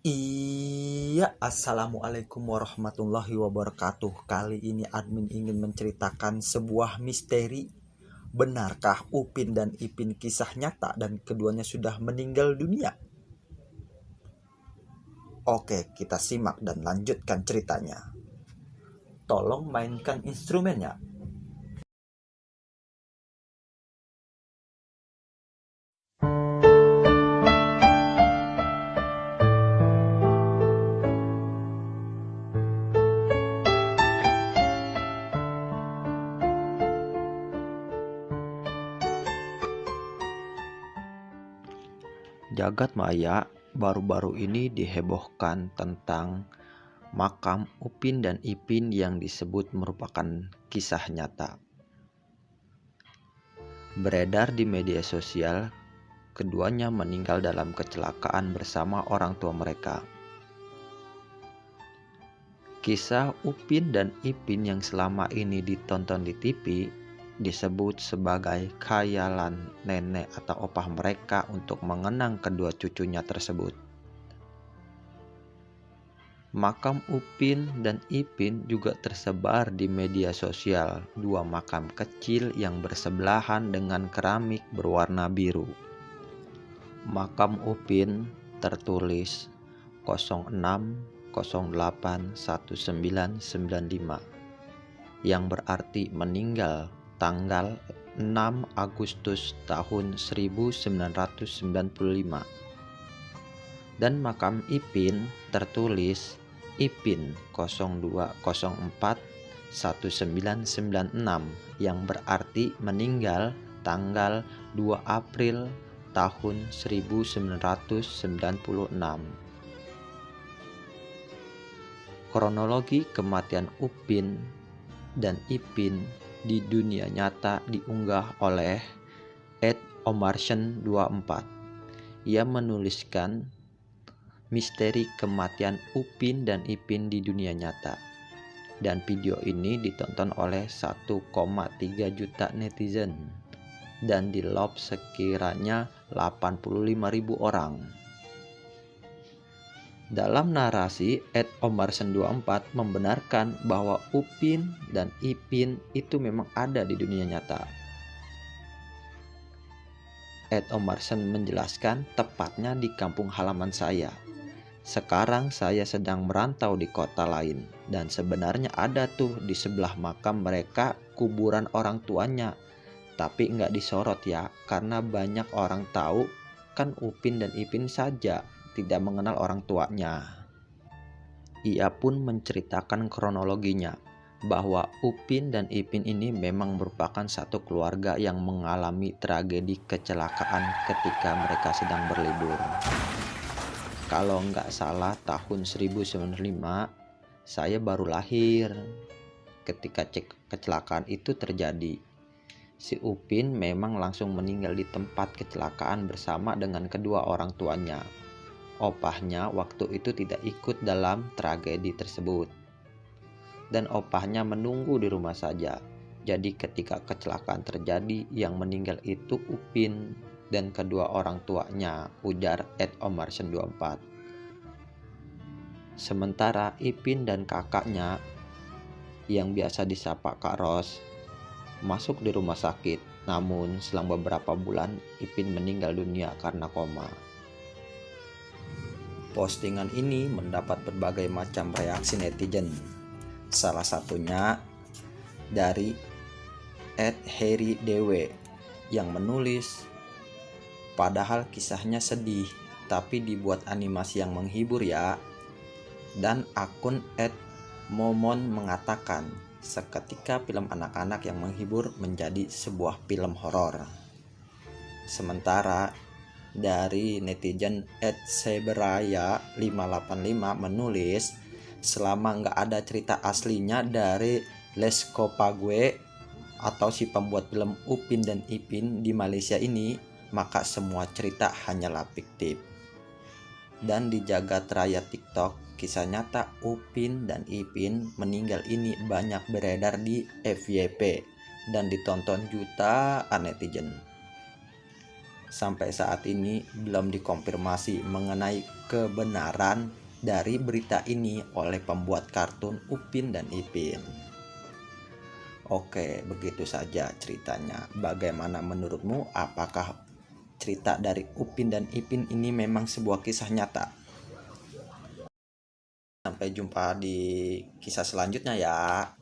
Iya, assalamualaikum warahmatullahi wabarakatuh. Kali ini admin ingin menceritakan sebuah misteri. Benarkah Upin dan Ipin kisah nyata dan keduanya sudah meninggal dunia? Oke, kita simak dan lanjutkan ceritanya. Tolong mainkan instrumennya. Jagat maya baru-baru ini dihebohkan tentang makam Upin dan Ipin yang disebut merupakan kisah nyata. Beredar di media sosial, keduanya meninggal dalam kecelakaan bersama orang tua mereka. Kisah Upin dan Ipin yang selama ini ditonton di TV disebut sebagai khayalan nenek atau opah mereka untuk mengenang kedua cucunya tersebut. Makam Upin dan Ipin juga tersebar di media sosial, dua makam kecil yang bersebelahan dengan keramik berwarna biru. Makam Upin tertulis 06081995 yang berarti meninggal tanggal 6 Agustus tahun 1995. Dan makam Ipin tertulis Ipin 02041996 yang berarti meninggal tanggal 2 April tahun 1996. Kronologi kematian Upin dan Ipin di dunia nyata diunggah oleh @omarsen24. Ia menuliskan misteri kematian Upin dan Ipin di dunia nyata. Dan video ini ditonton oleh 1,3 juta netizen dan di-love sekiranya 85.000 orang. Dalam narasi, @omarsen24 membenarkan bahwa Upin dan Ipin itu memang ada di dunia nyata. @omarsen menjelaskan tepatnya di kampung halaman saya. Sekarang saya sedang merantau di kota lain dan sebenarnya ada tuh di sebelah makam mereka kuburan orang tuanya. Tapi nggak disorot ya, karena banyak orang tahu kan Upin dan Ipin saja, tidak mengenal orang tuanya. Ia pun menceritakan kronologinya, bahwa Upin dan Ipin ini memang merupakan satu keluarga yang mengalami tragedi kecelakaan ketika mereka sedang berlibur. Kalau nggak salah tahun 1905, saya baru lahir ketika kecelakaan itu terjadi. Si Upin memang langsung meninggal di tempat kecelakaan bersama dengan kedua orang tuanya. Opahnya waktu itu tidak ikut dalam tragedi tersebut. Dan opahnya menunggu di rumah saja. Jadi ketika kecelakaan terjadi, yang meninggal itu Upin dan kedua orang tuanya, ujar @omarsen24. Sementara Ipin dan kakaknya yang biasa disapa Kak Ros masuk di rumah sakit, namun selang beberapa bulan Ipin meninggal dunia karena koma. Postingan ini mendapat berbagai macam reaksi netizen. Salah satunya dari @heridewe yang menulis, padahal kisahnya sedih, tapi dibuat animasi yang menghibur ya. Dan akun @momon mengatakan, seketika film anak-anak yang menghibur menjadi sebuah film horor. Sementara dari netizen @seberaya585 menulis, selama nggak ada cerita aslinya dari Leskopague atau si pembuat film Upin dan Ipin di Malaysia ini, maka semua cerita hanyalah fiktif. Dan di jagat raya TikTok, kisah nyata Upin dan Ipin meninggal ini banyak beredar di FYP dan ditonton jutaan netizen. Sampai saat ini belum dikonfirmasi mengenai kebenaran dari berita ini oleh pembuat kartun Upin dan Ipin. Oke, begitu saja ceritanya. Bagaimana menurutmu? Apakah cerita dari Upin dan Ipin ini memang sebuah kisah nyata? Sampai jumpa di kisah selanjutnya ya.